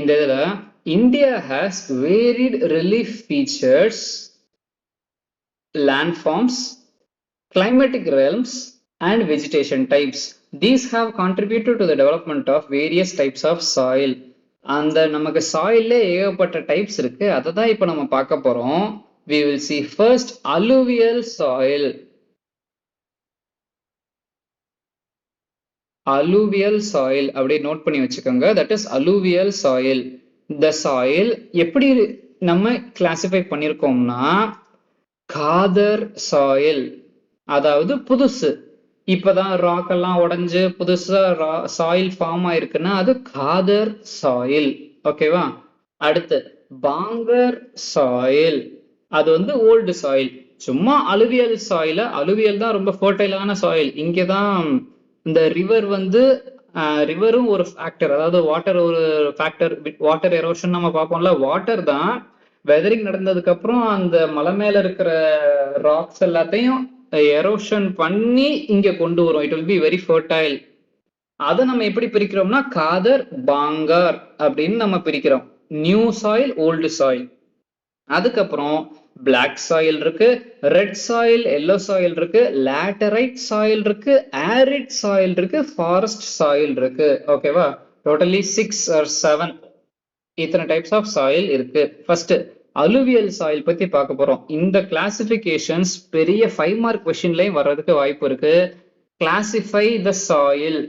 இந்த இதுல India has varied relief features, landforms, climatic realms, and vegetation types. These have contributed to the development of various types of soil. அந்த நமக்கு சாயில்ல ஏகப்பட்ட types இருக்கு. அதை தான் இப்ப நம்ம பார்க்க போறோம். We will see first alluvial soil. Alluvial soil அப்படி நோட் பண்ணி வச்சுக்கோங்க. That is alluvial soil. The soil எப்படி நம்ம கிளாசிஃபை பண்ணிருக்கோம்னா காதர் சாயில், அதாவது புதுசு, இப்பதான் ராக் எல்லாம் உடைஞ்சு புதுசா சாயில் ஃபார்ம் ஆயிருக்குன்னா அது காதர் சாயில். ஓகேவா? அடுத்து பாங்கர் சாயில், அது வந்து ஓல்டு சாயில். சும்மா அலுவியல் சாயில, அலுவியல் தான் ரொம்ப ஃபர்டைலான சாயில். இங்கதான் இந்த ரிவர் வந்து ரிவரும் ஒரு ஃபேக்டர், அதாவது வாட்டர் ஒரு ஃபேக்டர். வாட்டர் எரோஷன் நம்ம பார்ப்போம்ல, வாட்டர் தான் வெதரிங் நடந்ததுக்கு அப்புறம் அந்த மலை மேல இருக்கிற ராக்ஸ் எல்லாத்தையும் எரோஷன் பண்ணி இங்க கொண்டு வரும். It will be very fertile. அதை நம்ம எப்படி பிரிக்கிறோம்னா காதர் பாங்கார் அப்படின்னு நம்ம பிரிக்கிறோம். New soil, old soil. அதுக்கப்புறம் பிளாக் சாயில் இருக்கு, ரெட் சாயில், எல்லோ சாயில் இருக்கு, லேட்டரைட் சாயில் இருக்கு, ஆரிட் சாயில் இருக்கு, ஃபாரஸ்ட் சாயில் இருக்கு. ஓகேவா? டோட்டலி 6 or 7 இத்தனை டைப்ஸ் ஆஃப் சாயில் இருக்கு. ஃபர்ஸ்ட் அலுவியல் சாயில் பத்தி பார்க்க போறோம். இந்த கிளாசிபிகேஷன்ஸ் பெரிய 5 மார்க் கொஸ்டின்லயும் வர்றதுக்கு வாய்ப்பு இருக்கு. Classify the soil,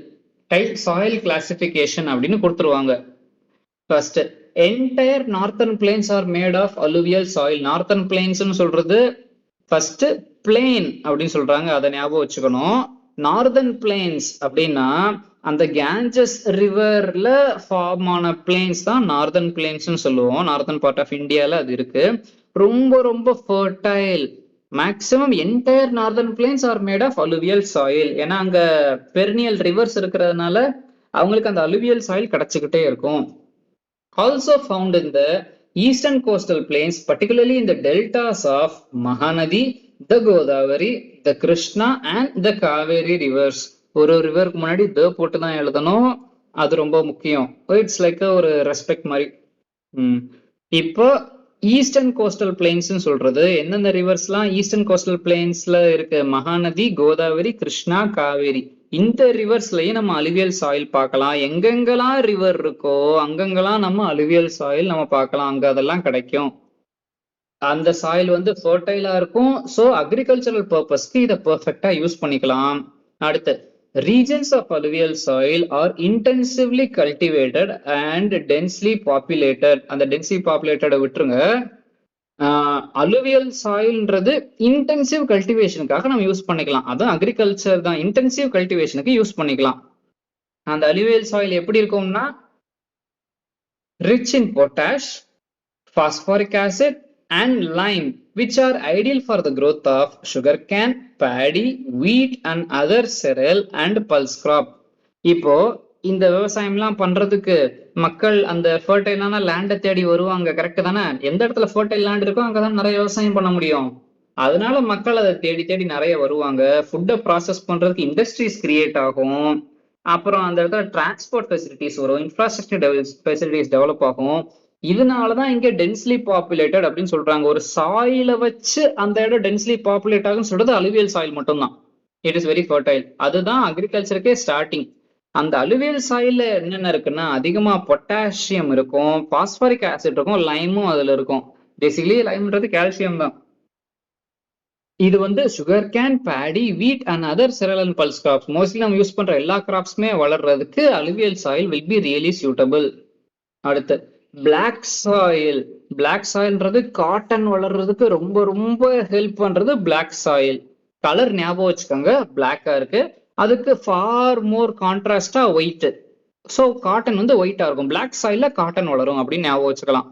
type soil classification அப்படின்னு கொடுத்துருவாங்க. First entire northern plains are made of alluvial soil. Northern பிளேன்ஸ்னு சொல்றது ஃபர்ஸ்ட் பிளேன் அப்படின்னு சொல்றாங்க, அதை ஞாபகம் வச்சுக்கணும். நார்தன் பிளேன்ஸ் அப்படின்னா அந்த கேஞ்சஸ் ரிவர்ல ஃபார்ம் ஆன பிளேன்ஸ் தான் நார்தன் பிளேன்ஸ்னு சொல்லுவோம். நார்தன் பார்ட் ஆஃப் இந்தியால அது இருக்கு. ரொம்ப ரொம்ப fertile. Maximum entire northern plains are made of alluvial soil. ஏன்னா அங்க பெர்னியல் ரிவர்ஸ் இருக்கிறதுனால அவங்களுக்கு அந்த அலுவியல் சாயில் கிடைச்சிக்கிட்டே இருக்கும். Also found in the eastern coastal plains, particularly in the deltas of Mahanadi, the Godavari, the Krishna and the Kaveri rivers. ஒரு ரிவருக்கு முன்னாடி த போட்டு தான் எழுதணும், அது ரொம்ப முக்கியம். இட்ஸ் லைக் ஒரு ரெஸ்பெக்ட் மாதிரி. இப்போ ஈஸ்டர்ன் கோஸ்டல் பிளெயின்ஸ் சொல்றது எந்தெந்த ரிவர்ஸ்லாம் ஈஸ்டர்ன் கோஸ்டல் பிளெயின்ஸ்ல இருக்கு? மகாநதி, கோதாவரி, கிருஷ்ணா, காவேரி. இந்த ரிவர்ஸ்லயும் நம்ம அலுவியல் சாயில் பார்க்கலாம். எங்கெங்கெல்லாம் ரிவர் இருக்கோ அங்கெங்கெல்லாம் நம்ம அலுவியல் சாயில் நம்ம பார்க்கலாம். அங்க அதெல்லாம் கிடைக்கும். அந்த சாயில் வந்து ஃபர்டைலா இருக்கும். ஸோ அக்ரிகல்ச்சரல் பர்பஸ்க்கு இதை பெர்ஃபெக்டா யூஸ் பண்ணிக்கலாம். அடுத்து regions of alluvial soil are intensively cultivated and densely populated. அந்த densely populated விட்டுருங்க. அலுவியல் சாயில்ன்றது இன்டென்சிவ் கல்டிவேஷனுக்காக நம்ம யூஸ் பண்ணிக்கலாம். அதுவும் அக்ரிகல்ச்சர் தான், இன்டென்சிவ் கல்டிவேஷனுக்கு யூஸ் பண்ணிக்கலாம். அந்த அலுவியல் சாயில் எப்படி இருக்கும்னா rich in potash, phosphoric acid and lime, which are ideal for the growth of sugarcane, paddy, wheat and other cereal and pulse crop. இப்போ இந்த விவசாயம்லாம் பண்றதுக்கு மக்கள் அந்த ஃபர்டைலான லேண்டை தேடி வருவாங்க. கரெக்ட் தானே? எந்த இடத்துல ஃபர்டைல் லேண்ட் இருக்கோ அங்கதான் நிறைய விவசாயம் பண்ண முடியும். அதனால மக்கள் அதை தேடி தேடி நிறைய வருவாங்க. ஃபுட்டை ப்ராசஸ் பண்றதுக்கு இண்டஸ்ட்ரீஸ் கிரியேட் ஆகும். அப்புறம் அந்த இடத்துல டிரான்ஸ்போர்ட் ஃபெசிலிட்டிஸ் வரும், இன்ஃப்ராஸ்ட்ரக்சர் ஃபெசிலிட்டிஸ் டெவலப் ஆகும். இதனாலதான் இங்க டென்ஸ்லி பாப்புலேட்டட் அப்படின்னு சொல்றாங்க. ஒரு சாயில வச்சு அந்த இடம் டென்ஸ்லி பாப்புலேட் ஆகுன்னு சொல்றது அலுவியல் சாயில் மட்டும்தான். It is very fertile. அதுதான் அக்ரிகல்ச்சருக்கே ஸ்டார்டிங். அந்த அலுவியல் சாயில்ல என்னென்ன இருக்குன்னா அதிகமா பொட்டாசியம் இருக்கும், பாஸ்பரிக் ஆசிட் இருக்கும், லைமும் அதுல இருக்கும். பேசிக்கலி லைம்ன்றது கால்சியம் தான். இது வந்து சுகர் கேன், பேடி, வீட் and other cereal and pulse crops, mostly நம்ம யூஸ் பண்ற எல்லா கிராப்ஸ்மே வளர்றதுக்கு alluvial soil will be really suitable. அடுத்து பிளாக் சாயில். பிளாக் சாயில்ன்றது காட்டன் வளர்றதுக்கு ரொம்ப ரொம்ப ஹெல்ப் பண்றது பிளாக் சாயில். கலர் ஞாபகம் வச்சுக்கோங்க, பிளாக்கா இருக்கு. அதுக்கு ஃபார் மோர் கான்ட்ராஸ்டா ஒயிட். ஸோ காட்டன் வந்து ஒயிட்டா இருக்கும். பிளாக் சாயில்ல காட்டன் வளரும் அப்படின்னு ஞாபகம் வச்சுக்கலாம்.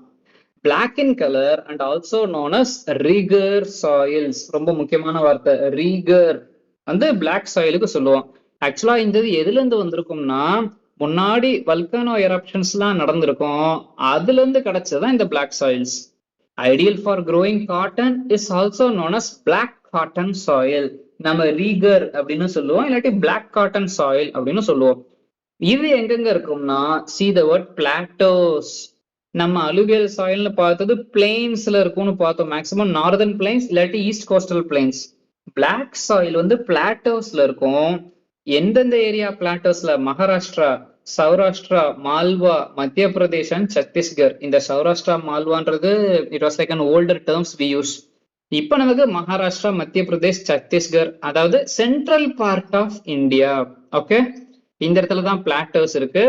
Black in colour and also known as regur soils. ரொம்ப முக்கியமான வார்த்தை ரீகர் வந்து பிளாக் சாயிலுக்கு சொல்லுவோம். ஆக்சுவலா இந்த எதுல இருந்து வந்திருக்கும்னா முன்னாடி வல்கானோ எரப்ஷன்ஸ்லாம் நடந்திருக்கும், அதுல இருந்து கிடைச்சதான் இந்த black soils. Ideal for growing cotton is also known as black cotton soil. நம்ம ரீகர் அப்படின்னு சொல்லுவோம், இல்லாட்டி பிளாக் காட்டன் சாயில் அப்படின்னு சொல்லுவோம். இது எங்கெங்க இருக்கும்னா see the word plateaus. நம்ம அலுவியல் சாயில்னு பார்த்தது பிளெயின்ஸ்ல இருக்கும்னு பார்த்தோம். மேக்சிமம் நார்தர்ன் பிளைன்ஸ் இல்லாட்டி east coastal plains. Black soil வந்து பிளாட்டோஸ்ல இருக்கும். எந்தெந்த ஏரியா பிளாட்டோஸ்ல? மகாராஷ்டிரா, சௌராஷ்டிரா, மால்வா, மத்திய பிரதேஷ் அண்ட் சத்தீஸ்கர். இந்த சௌராஷ்டிரா மால்வான்றது it was like an older terms we use. இப்ப நமக்கு மகாராஷ்டிரா, மத்திய பிரதேஷ், சத்தீஸ்கர், அதாவது central part of India. Okay, இந்த இடத்துல தான் பிளாட்டோஸ் இருக்கு.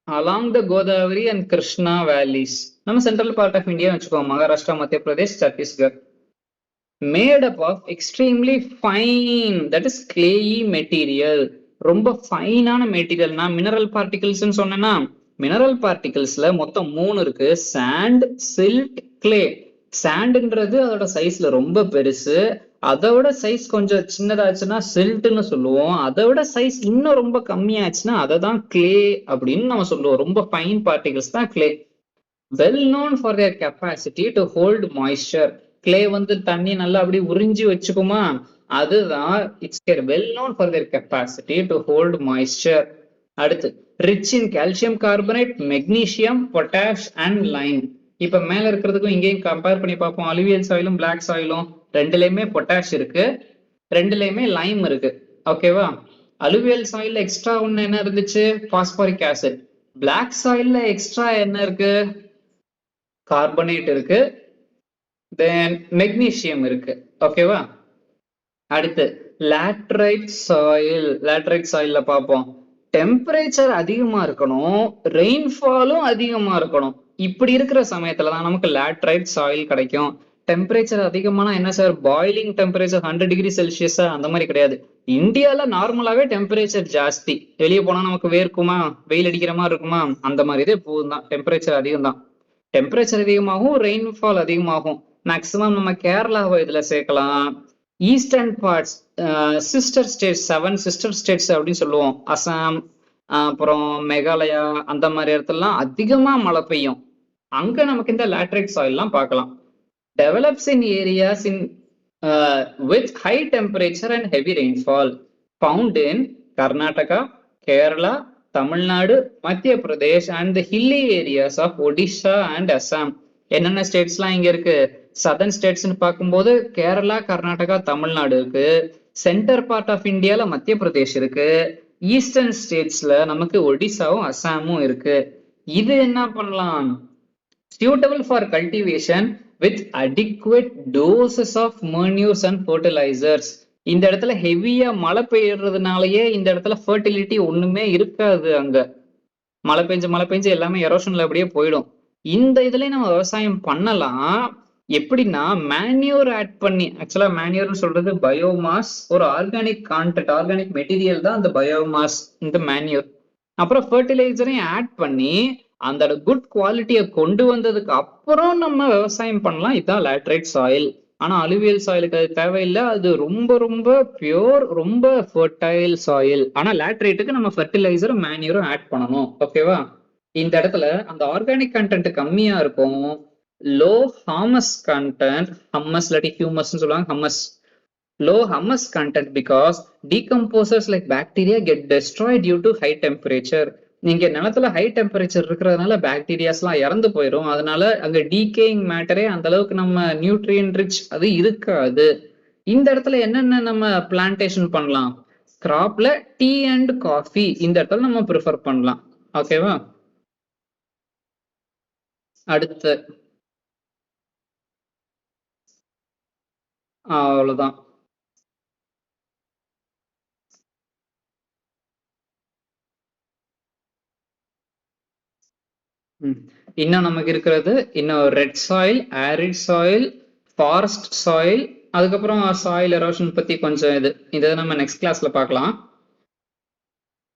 Along the Godavari and Krishna valleys. நம்ம சென்ட்ரல் பார்ட் ஆஃப் இந்தியா வச்சுக்கோம், Maharashtra, Madhya Pradesh, Chhattisgarh. Made up of extremely fine, that is clayey material. ரொம்ப ஃபைனான மெட்டீரியல்னா மினரல் பார்ட்டிகிள்ஸ் சொன்னேன்னா, மினரல் பார்ட்டிகிள்ஸ்ல மொத்தம் 3 இருக்கு: சாண்ட், சில்ட், கிளே. சாண்ட்ன்றது அதோட சைஸ்ல ரொம்ப பெருசு. அதோட சைஸ் கொஞ்சம் சின்னதாச்சுன்னா சில்ட்னு சொல்லுவோம். அதோட சைஸ் இன்னும் ரொம்ப கம்மியாச்சுன்னா அதை தான் கிளே அப்படின்னு நம்ம சொல்லுவோம். ரொம்ப ஃபைன் பார்ட்டிகிள்ஸ் தான் clay. Well known for their capacity to hold moisture. Clay வந்து தண்ணி நல்லா அப்படி உறிஞ்சி வச்சுக்குமா, அதுதான் it's well known for their capacity to hold moisture. அடுத்து rich in calcium carbonate, magnesium, potash and lime. இப்ப மேல இருக்கிறதுக்கும் இங்கேயும் கம்பேர் பண்ணி பார்ப்போம். அலுவியல் சாயிலும் பிளாக் சாயிலும் ரெண்டுலயுமே பொட்டாஷ் இருக்கு, ரெண்டுலயுமே லைம் இருக்கு. ஓகேவா? அலுவியல் சாயில்ல எக்ஸ்ட்ரா ஒண்ணு என்ன இருந்துச்சு? Phosphoric acid. பிளாக் சாயில்ல எக்ஸ்ட்ரா என்ன இருக்கு? கார்பனேட் இருக்கு, தென் மெக்னீசியம் இருக்கு. ஓகேவா? அடுத்து லேட்ரைட் சாயில். லேட்ரைட் சாயில்ல பார்ப்போம். டெம்பரேச்சர் அதிகமா இருக்கணும், ரெயின்ஃபாலும் அதிகமா இருக்கணும். இப்படி இருக்கிற சமயத்துலதான் நமக்கு லேட்ரைட் சாயில் கிடைக்கும். டெம்பரேச்சர் அதிகமான என்ன சார்? பாயிலிங் டெம்பரேச்சர் 100 டிகிரி செல்சியஸா? அந்த மாதிரி கிடையாது. இந்தியால நார்மலாவே டெம்பரேச்சர் ஜாஸ்தி. வெளியே போனா நமக்கு வேர்க்குமா, வெயில் அடிக்கிற மாதிரி இருக்குமா, அந்த மாதிரி இதே போதும் தான். டெம்பரேச்சர் அதிகம் தான். டெம்பரேச்சர் அதிகமாகும், ரெயின்ஃபால் அதிகமாகும். மேக்சிமம் நம்ம கேரளாவை இதுல சேர்க்கலாம். Eastern parts, sister states, 7 sister states அப்படின்னு சொல்லுவோம். அசாம், அப்புறம் மேகாலயா, அந்த மாதிரி இடத்துலலாம் அதிகமா மழை பெய்யும். அங்க நமக்கு இந்த லேட்ரைட் சாயில்லாம் பார்க்கலாம். Develops in areas in with high temperature and heavy rainfall. Found in Karnataka, Kerala, Tamil Nadu, Madhya Pradesh and the hilly areas of Odisha and Assam. என்னென்ன ஸ்டேட்ஸ்லாம் இங்க இருக்கு? சதர்ன் ஸ்டேட்ஸ்னு பார்க்கும்போது கேரளா, கர்நாடகா, தமிழ்நாடு இருக்கு. சென்டர் பார்ட் ஆஃப் இந்தியால மத்திய பிரதேஷ் இருக்கு. ஈஸ்டர்ன் ஸ்டேட்ஸ்ல நமக்கு ஒடிசாவும் அசாமும் இருக்கு. இது என்ன பண்ணலாம்? suitable for cultivation with adequate doses of manures and fertilizers. இந்த இடத்துல ஹெவியா மழை பெய்யறதுனாலயே இந்த இடத்துல ஃபர்டிலிட்டி ஒண்ணுமே இருக்காது. அங்க மழை பெஞ்சு எல்லாமே எரோஷன்ல அப்படியே போயிடும். இந்த இதுல நம்ம விவசாயம் பண்ணலாம். எப்படின்னா மேன்யூர் ஆட் பண்ணி. ஆக்சுவலா மேன்யூர்னு சொல்றது பயோமாஸ், ஒரு ஆர்கானிக் கான்டென்ட், ஆர்கானிக் மெட்டீரியல் தான் அந்த பயோமாஸ், இந்த மேன்யூர். அப்புறம் ஃபர்டிலைசரையும் ஆட் பண்ணி அந்த குட் குவாலிட்டியை கொண்டு வந்ததுக்கு அப்புறம் நம்ம விவசாயம் பண்ணலாம். இதுதான் லேட்ரைட் சாயில். ஆனா அலுவியல் சாயிலுக்கு அது தேவையில்லை. அது ரொம்ப ரொம்ப பியூர், ரொம்ப ஃபர்டைல் சாயில். ஆனா லேட்ரைட்டுக்கு நம்ம ஃபர்டிலைசரும் மேன்யூரும் ஆட் பண்ணணும். ஓகேவா? இந்த இடத்துல அந்த ஆர்கானிக் கண்டென்ட் கம்மியா இருக்கும். லோ ஹாமஸ் கண்டென்ட், ஹம்மஸ் இல்லாட்டி ஹியூமஸ்ன்னு சொல்லுவாங்க, hummus. Low humus content because decomposers like bacteria get destroyed due to high temperature. நீங்க நிலத்துல ஹை டெம்பரேச்சர் இருக்கிறதுனால பாக்டீரியாஸ்லாம் இறந்து போயிடும். அதனால அங்க டீகேயிங் மேட்டரே அந்த அளவுக்கு நம்ம நியூட்ரியன் ரிச் அது இருக்காது. இந்த இடத்துல என்னென்ன நம்ம பிளான்டேஷன் பண்ணலாம்? கிராப்ல டீ அண்ட் காஃபி இந்த இடத்துல நம்ம ப்ரிஃபர் பண்ணலாம். ஓகேவா? அடுத்து அவ்வளவுதான். இன்னும் நமக்கு இருக்கிறது இன்னும் red soil, arid soil, forest soil, அதுக்கப்புறம் சாயில் எரோஷன் பத்தி கொஞ்சம் இதை நம்ம நெக்ஸ்ட் கிளாஸ்ல பார்க்கலாம்.